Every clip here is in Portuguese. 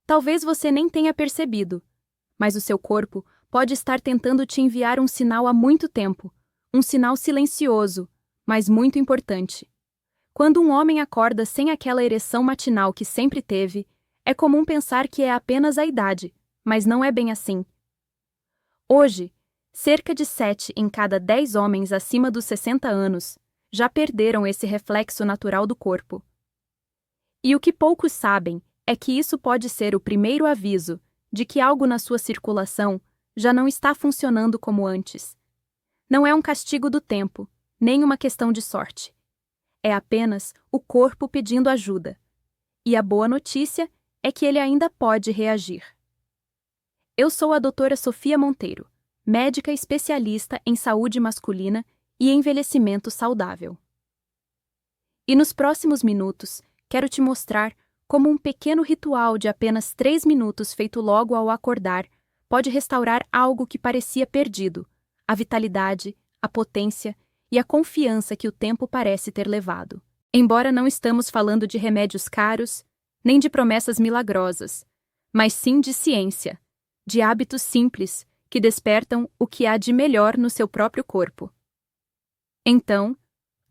Talvez você nem tenha percebido, mas o seu corpo pode estar tentando te enviar um sinal há muito tempo, um sinal silencioso, mas muito importante. Quando um homem acorda sem aquela ereção matinal que sempre teve, é comum pensar que é apenas a idade, mas não é bem assim. Hoje, cerca de 7 em cada 10 homens acima dos 60 anos já perderam esse reflexo natural do corpo. E o que poucos sabem é que isso pode ser o primeiro aviso de que algo na sua circulação já não está funcionando como antes. Não é um castigo do tempo, nem uma questão de sorte. É apenas o corpo pedindo ajuda. E a boa notícia é que ele ainda pode reagir. Eu sou a doutora Sofia Monteiro, médica especialista em saúde masculina e envelhecimento saudável. E nos próximos minutos, quero te mostrar como um pequeno ritual de apenas 3 minutos feito logo ao acordar pode restaurar algo que parecia perdido, a vitalidade, a potência e a confiança que o tempo parece ter levado. Embora não estamos falando de remédios caros, nem de promessas milagrosas, mas sim de ciência, de hábitos simples que despertam o que há de melhor no seu próprio corpo. Então,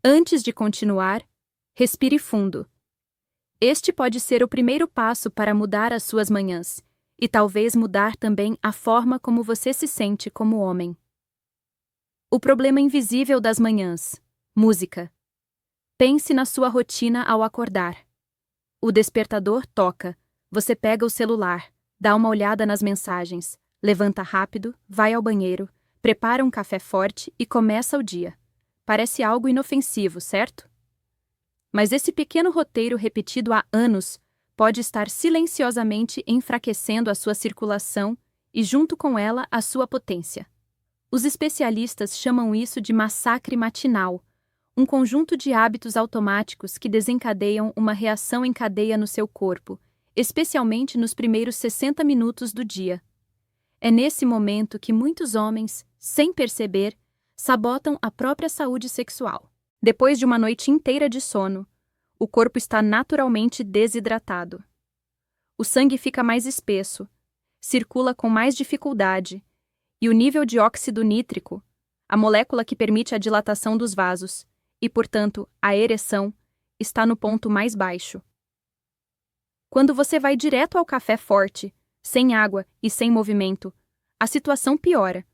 antes de continuar, respire fundo. Este pode ser o primeiro passo para mudar as suas manhãs, e talvez mudar também a forma como você se sente como homem. O problema invisível das manhãs. Música. Pense na sua rotina ao acordar. O despertador toca, você pega o celular, dá uma olhada nas mensagens, levanta rápido, vai ao banheiro, prepara um café forte e começa o dia. Parece algo inofensivo, certo? Mas esse pequeno roteiro repetido há anos pode estar silenciosamente enfraquecendo a sua circulação e, junto com ela, a sua potência. Os especialistas chamam isso de massacre matinal, um conjunto de hábitos automáticos que desencadeiam uma reação em cadeia no seu corpo, especialmente nos primeiros 60 minutos do dia. É nesse momento que muitos homens, sem perceber, sabotam a própria saúde sexual. Depois de uma noite inteira de sono, o corpo está naturalmente desidratado. O sangue fica mais espesso, circula com mais dificuldade, e o nível de óxido nítrico, a molécula que permite a dilatação dos vasos, e, portanto, a ereção, está no ponto mais baixo. Quando você vai direto ao café forte, sem água e sem movimento, a situação piora.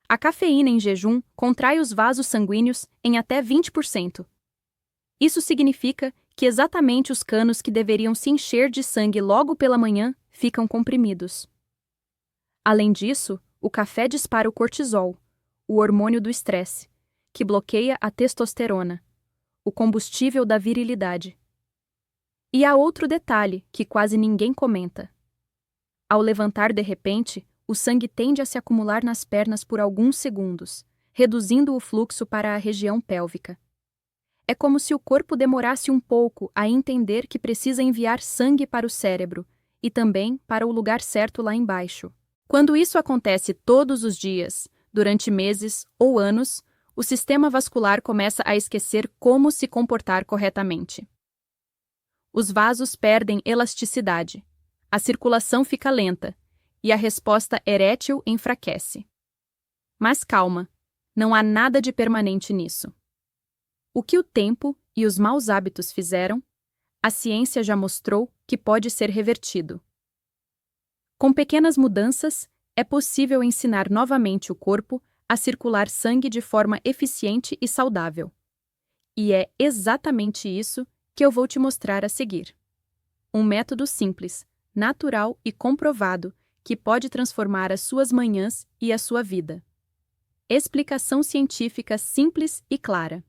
A cafeína em jejum contrai os vasos sanguíneos em até 20%. Isso significa que exatamente os canos que deveriam se encher de sangue logo pela manhã ficam comprimidos. Além disso, o café dispara o cortisol, o hormônio do estresse, que bloqueia a testosterona, o combustível da virilidade. E há outro detalhe que quase ninguém comenta. Ao levantar de repente, o sangue tende a se acumular nas pernas por alguns segundos, reduzindo o fluxo para a região pélvica. É como se o corpo demorasse um pouco a entender que precisa enviar sangue para o cérebro e também para o lugar certo lá embaixo. Quando isso acontece todos os dias, durante meses ou anos, o sistema vascular começa a esquecer como se comportar corretamente. Os vasos perdem elasticidade, a circulação fica lenta e a resposta erétil enfraquece. Mas calma, não há nada de permanente nisso. O que o tempo e os maus hábitos fizeram, a ciência já mostrou que pode ser revertido. Com pequenas mudanças, é possível ensinar novamente o corpo a circular sangue de forma eficiente e saudável. E é exatamente isso que eu vou te mostrar a seguir. Um método simples, natural e comprovado que pode transformar as suas manhãs e a sua vida. Explicação científica simples e clara.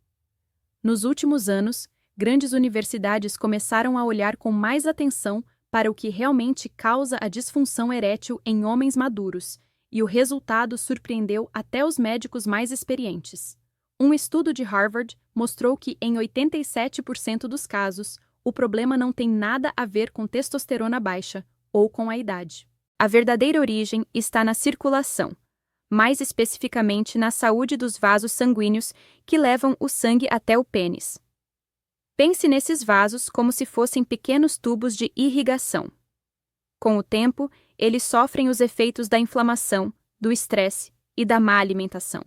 Nos últimos anos, grandes universidades começaram a olhar com mais atenção para o que realmente causa a disfunção erétil em homens maduros, e o resultado surpreendeu até os médicos mais experientes. Um estudo de Harvard mostrou que, em 87% dos casos, o problema não tem nada a ver com testosterona baixa ou com a idade. A verdadeira origem está na circulação, mais especificamente na saúde dos vasos sanguíneos que levam o sangue até o pênis. Pense nesses vasos como se fossem pequenos tubos de irrigação. Com o tempo, eles sofrem os efeitos da inflamação, do estresse e da má alimentação.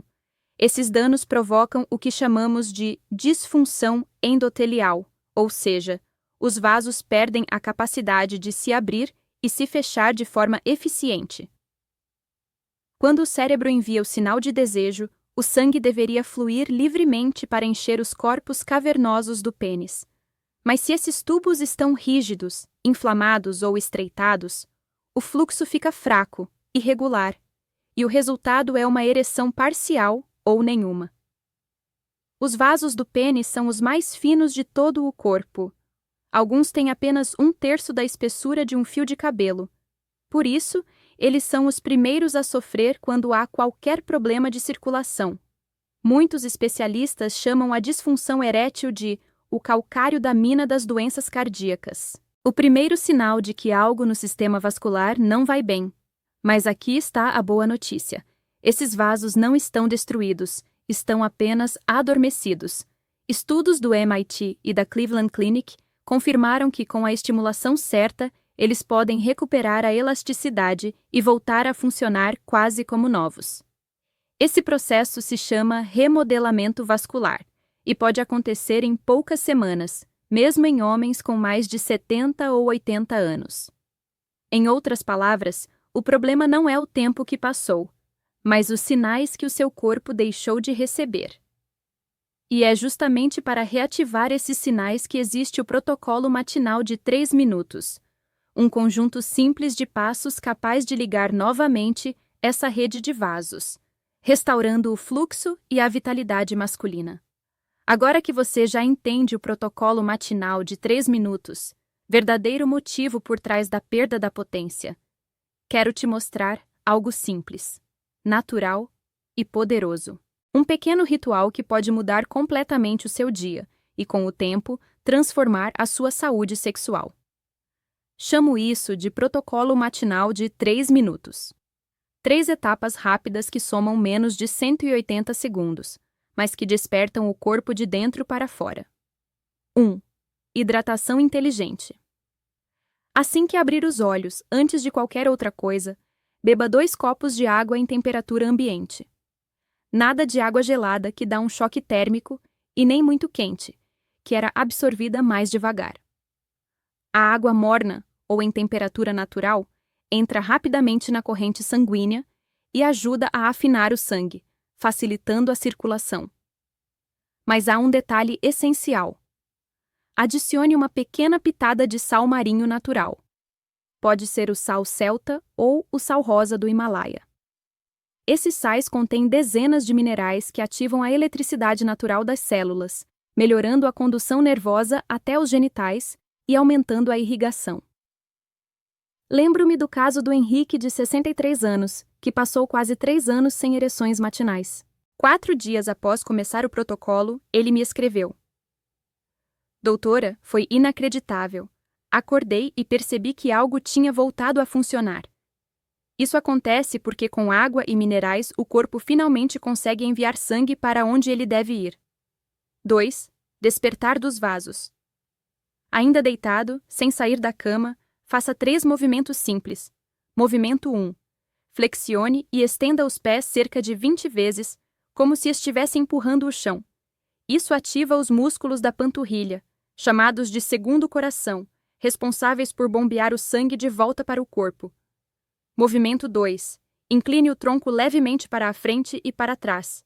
Esses danos provocam o que chamamos de disfunção endotelial, ou seja, os vasos perdem a capacidade de se abrir e se fechar de forma eficiente. Quando o cérebro envia o sinal de desejo, o sangue deveria fluir livremente para encher os corpos cavernosos do pênis. Mas se esses tubos estão rígidos, inflamados ou estreitados, o fluxo fica fraco, irregular, e o resultado é uma ereção parcial ou nenhuma. Os vasos do pênis são os mais finos de todo o corpo. Alguns têm apenas 1/3 da espessura de um fio de cabelo. Por isso, eles são os primeiros a sofrer quando há qualquer problema de circulação. Muitos especialistas chamam a disfunção erétil de o calcário da mina das doenças cardíacas. O primeiro sinal de que algo no sistema vascular não vai bem. Mas aqui está a boa notícia. Esses vasos não estão destruídos, estão apenas adormecidos. Estudos do MIT e da Cleveland Clinic confirmaram que, com a estimulação certa, eles podem recuperar a elasticidade e voltar a funcionar quase como novos. Esse processo se chama remodelamento vascular e pode acontecer em poucas semanas, mesmo em homens com mais de 70 ou 80 anos. Em outras palavras, o problema não é o tempo que passou, mas os sinais que o seu corpo deixou de receber. E é justamente para reativar esses sinais que existe o protocolo matinal de 3 minutos, um conjunto simples de passos capaz de ligar novamente essa rede de vasos, restaurando o fluxo e a vitalidade masculina. Agora que você já entende o protocolo matinal de 3 minutos, verdadeiro motivo por trás da perda da potência, quero te mostrar algo simples, natural e poderoso. Um pequeno ritual que pode mudar completamente o seu dia e, com o tempo, transformar a sua saúde sexual. Chamo isso de protocolo matinal de 3 minutos. 3 etapas rápidas que somam menos de 180 segundos, mas que despertam o corpo de dentro para fora. 1. Hidratação inteligente. Assim que abrir os olhos, antes de qualquer outra coisa, beba 2 copos de água em temperatura ambiente. Nada de água gelada que dá um choque térmico e nem muito quente, que era absorvida mais devagar. A água morna, ou em temperatura natural, entra rapidamente na corrente sanguínea e ajuda a afinar o sangue, facilitando a circulação. Mas há um detalhe essencial. Adicione uma pequena pitada de sal marinho natural. Pode ser o sal celta ou o sal rosa do Himalaia. Esses sais contêm dezenas de minerais que ativam a eletricidade natural das células, melhorando a condução nervosa até os genitais e aumentando a irrigação. Lembro-me do caso do Henrique, de 63 anos, que passou quase 3 anos sem ereções matinais. 4 dias após começar o protocolo, ele me escreveu: Doutora, foi inacreditável. Acordei e percebi que algo tinha voltado a funcionar. Isso acontece porque com água e minerais o corpo finalmente consegue enviar sangue para onde ele deve ir. 2. Despertar dos vasos. Ainda deitado, sem sair da cama, faça 3 movimentos simples. Movimento 1. Flexione e estenda os pés cerca de 20 vezes, como se estivesse empurrando o chão. Isso ativa os músculos da panturrilha, chamados de segundo coração, responsáveis por bombear o sangue de volta para o corpo. Movimento 2. Incline o tronco levemente para a frente e para trás.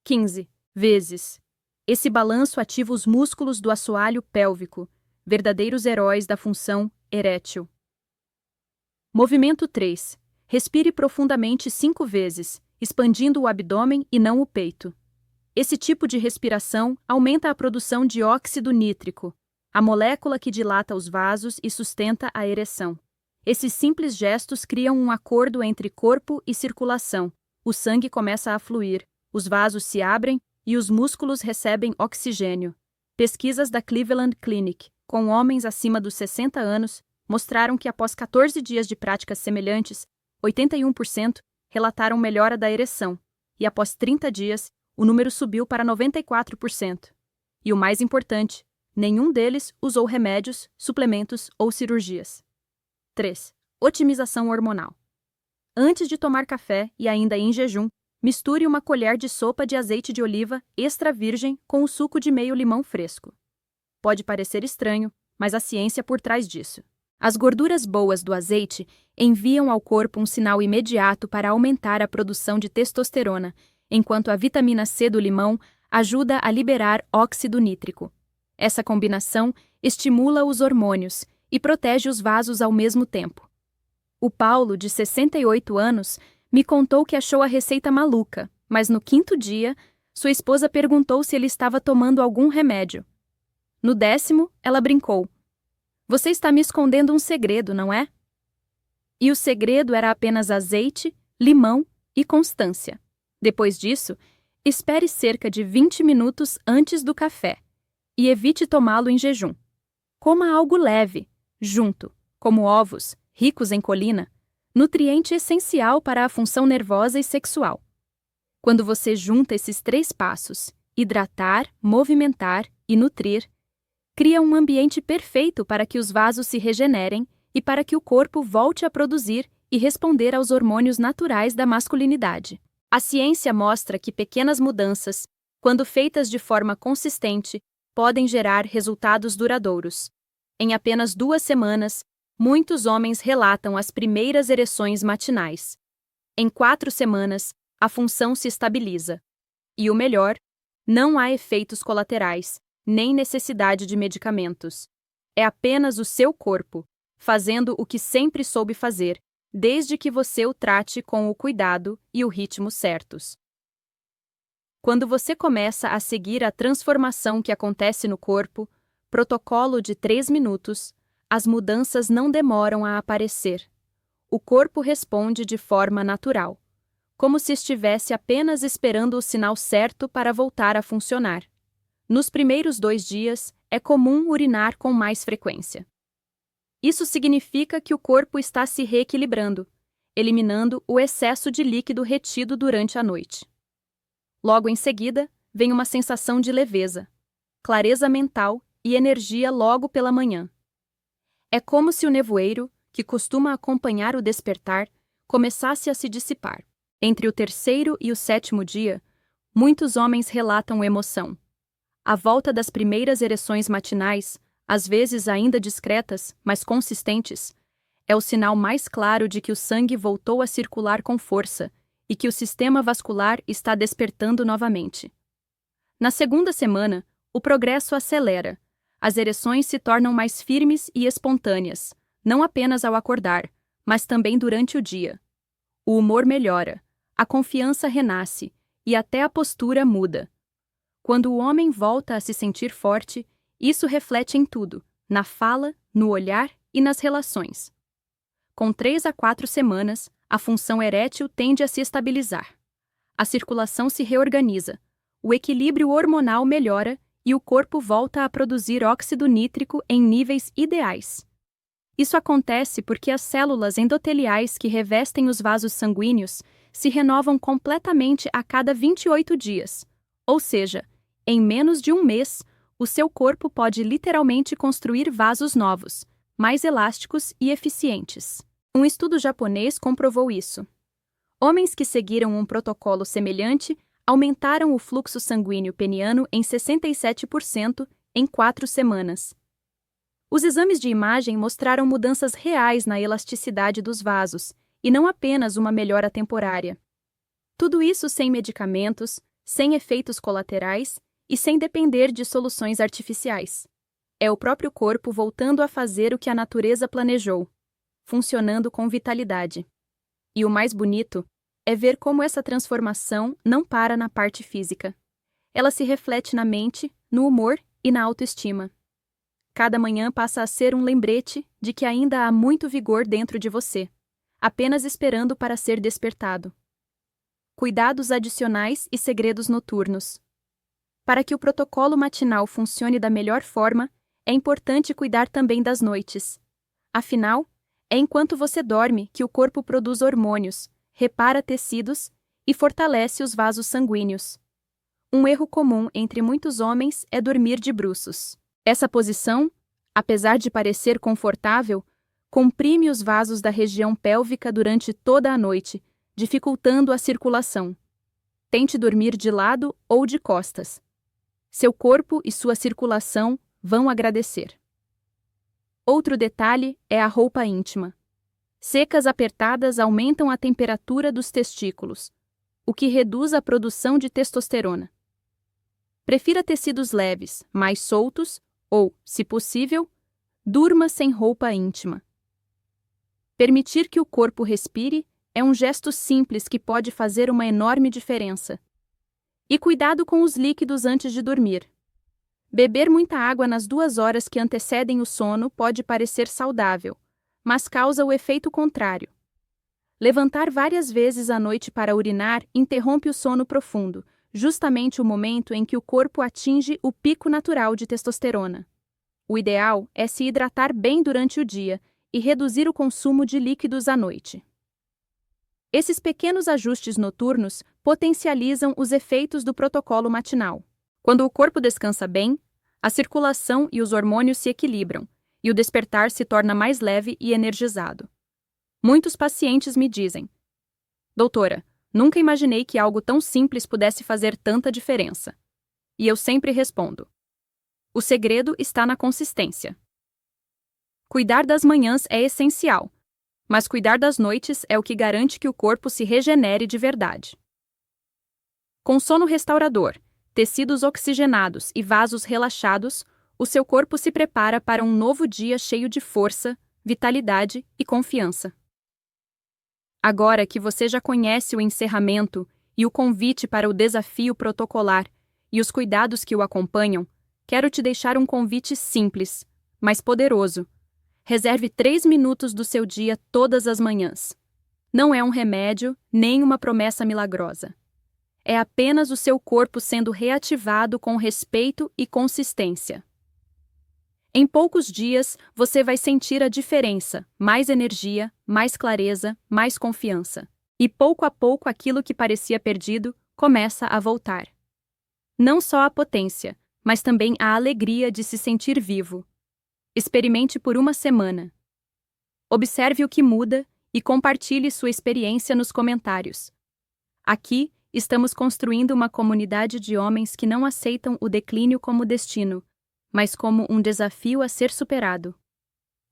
15 vezes. Esse balanço ativa os músculos do assoalho pélvico, verdadeiros heróis da função erétil. Movimento 3. Respire profundamente 5 vezes, expandindo o abdômen e não o peito. Esse tipo de respiração aumenta a produção de óxido nítrico, a molécula que dilata os vasos e sustenta a ereção. Esses simples gestos criam um acordo entre corpo e circulação. O sangue começa a fluir, os vasos se abrem e os músculos recebem oxigênio. Pesquisas da Cleveland Clinic, com homens acima dos 60 anos, mostraram que após 14 dias de práticas semelhantes, 81% relataram melhora da ereção, e após 30 dias, o número subiu para 94%. E o mais importante, nenhum deles usou remédios, suplementos ou cirurgias. 3. Otimização hormonal. Antes de tomar café e ainda em jejum, misture uma colher de sopa de azeite de oliva extra virgem com o suco de meio limão fresco. Pode parecer estranho, mas a ciência por trás disso. As gorduras boas do azeite enviam ao corpo um sinal imediato para aumentar a produção de testosterona, enquanto a vitamina C do limão ajuda a liberar óxido nítrico. Essa combinação estimula os hormônios e protege os vasos ao mesmo tempo. O Paulo, de 68 anos, me contou que achou a receita maluca, mas no 5º dia, sua esposa perguntou se ele estava tomando algum remédio. No 10º, ela brincou. Você está me escondendo um segredo, não é? E o segredo era apenas azeite, limão e constância. Depois disso, espere cerca de 20 minutos antes do café e evite tomá-lo em jejum. Coma algo leve, junto, como ovos, ricos em colina, nutriente essencial para a função nervosa e sexual. Quando você junta esses 3 passos, hidratar, movimentar e nutrir, cria um ambiente perfeito para que os vasos se regenerem e para que o corpo volte a produzir e responder aos hormônios naturais da masculinidade. A ciência mostra que pequenas mudanças, quando feitas de forma consistente, podem gerar resultados duradouros. Em apenas 2 semanas, muitos homens relatam as primeiras ereções matinais. Em 4 semanas, a função se estabiliza. E o melhor, não há efeitos colaterais, nem necessidade de medicamentos. É apenas o seu corpo, fazendo o que sempre soube fazer, desde que você o trate com o cuidado e o ritmo certos. Quando você começa a seguir a transformação que acontece no corpo, protocolo de 3 minutos, as mudanças não demoram a aparecer. O corpo responde de forma natural, como se estivesse apenas esperando o sinal certo para voltar a funcionar. Nos primeiros 2 dias, é comum urinar com mais frequência. Isso significa que o corpo está se reequilibrando, eliminando o excesso de líquido retido durante a noite. Logo em seguida, vem uma sensação de leveza, clareza mental e energia logo pela manhã. É como se o nevoeiro, que costuma acompanhar o despertar, começasse a se dissipar. Entre o 3º e o 7º dia, muitos homens relatam emoção. A volta das primeiras ereções matinais, às vezes ainda discretas, mas consistentes, é o sinal mais claro de que o sangue voltou a circular com força e que o sistema vascular está despertando novamente. Na 2ª semana, o progresso acelera. As ereções se tornam mais firmes e espontâneas, não apenas ao acordar, mas também durante o dia. O humor melhora, a confiança renasce e até a postura muda. Quando o homem volta a se sentir forte, isso reflete em tudo, na fala, no olhar e nas relações. Com 3 a 4 semanas, a função erétil tende a se estabilizar. A circulação se reorganiza, o equilíbrio hormonal melhora e o corpo volta a produzir óxido nítrico em níveis ideais. Isso acontece porque as células endoteliais que revestem os vasos sanguíneos se renovam completamente a cada 28 dias, ou seja, em menos de 1 mês, o seu corpo pode literalmente construir vasos novos, mais elásticos e eficientes. Um estudo japonês comprovou isso. Homens que seguiram um protocolo semelhante aumentaram o fluxo sanguíneo peniano em 67% em 4 semanas. Os exames de imagem mostraram mudanças reais na elasticidade dos vasos, e não apenas uma melhora temporária. Tudo isso sem medicamentos, sem efeitos colaterais e sem depender de soluções artificiais. É o próprio corpo voltando a fazer o que a natureza planejou, funcionando com vitalidade. E o mais bonito é ver como essa transformação não para na parte física. Ela se reflete na mente, no humor e na autoestima. Cada manhã passa a ser um lembrete de que ainda há muito vigor dentro de você, apenas esperando para ser despertado. Cuidados adicionais e segredos noturnos. Para que o protocolo matinal funcione da melhor forma, é importante cuidar também das noites. Afinal, é enquanto você dorme que o corpo produz hormônios, repara tecidos e fortalece os vasos sanguíneos. Um erro comum entre muitos homens é dormir de bruços. Essa posição, apesar de parecer confortável, comprime os vasos da região pélvica durante toda a noite, dificultando a circulação. Tente dormir de lado ou de costas. Seu corpo e sua circulação vão agradecer. Outro detalhe é a roupa íntima. Secas apertadas aumentam a temperatura dos testículos, o que reduz a produção de testosterona. Prefira tecidos leves, mais soltos ou, se possível, durma sem roupa íntima. Permitir que o corpo respire é um gesto simples que pode fazer uma enorme diferença. E cuidado com os líquidos antes de dormir. Beber muita água nas 2 horas que antecedem o sono pode parecer saudável, mas causa o efeito contrário. Levantar várias vezes à noite para urinar interrompe o sono profundo, justamente o momento em que o corpo atinge o pico natural de testosterona. O ideal é se hidratar bem durante o dia e reduzir o consumo de líquidos à noite. Esses pequenos ajustes noturnos potencializam os efeitos do protocolo matinal. Quando o corpo descansa bem, a circulação e os hormônios se equilibram, e o despertar se torna mais leve e energizado. Muitos pacientes me dizem: doutora, nunca imaginei que algo tão simples pudesse fazer tanta diferença. E eu sempre respondo: o segredo está na consistência. Cuidar das manhãs é essencial, mas cuidar das noites é o que garante que o corpo se regenere de verdade. Com sono restaurador, tecidos oxigenados e vasos relaxados, o seu corpo se prepara para um novo dia cheio de força, vitalidade e confiança. Agora que você já conhece o encerramento e o convite para o desafio protocolar e os cuidados que o acompanham, quero te deixar um convite simples, mas poderoso. Reserve 3 minutos do seu dia todas as manhãs. Não é um remédio, nem uma promessa milagrosa. É apenas o seu corpo sendo reativado com respeito e consistência. Em poucos dias, você vai sentir a diferença, mais energia, mais clareza, mais confiança. E pouco a pouco aquilo que parecia perdido começa a voltar. Não só a potência, mas também a alegria de se sentir vivo. Experimente por 1 semana. Observe o que muda e compartilhe sua experiência nos comentários. Aqui, estamos construindo uma comunidade de homens que não aceitam o declínio como destino, mas como um desafio a ser superado.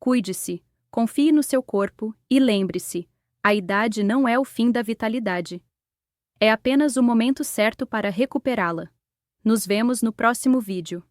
Cuide-se, confie no seu corpo e lembre-se, a idade não é o fim da vitalidade. É apenas o momento certo para recuperá-la. Nos vemos no próximo vídeo.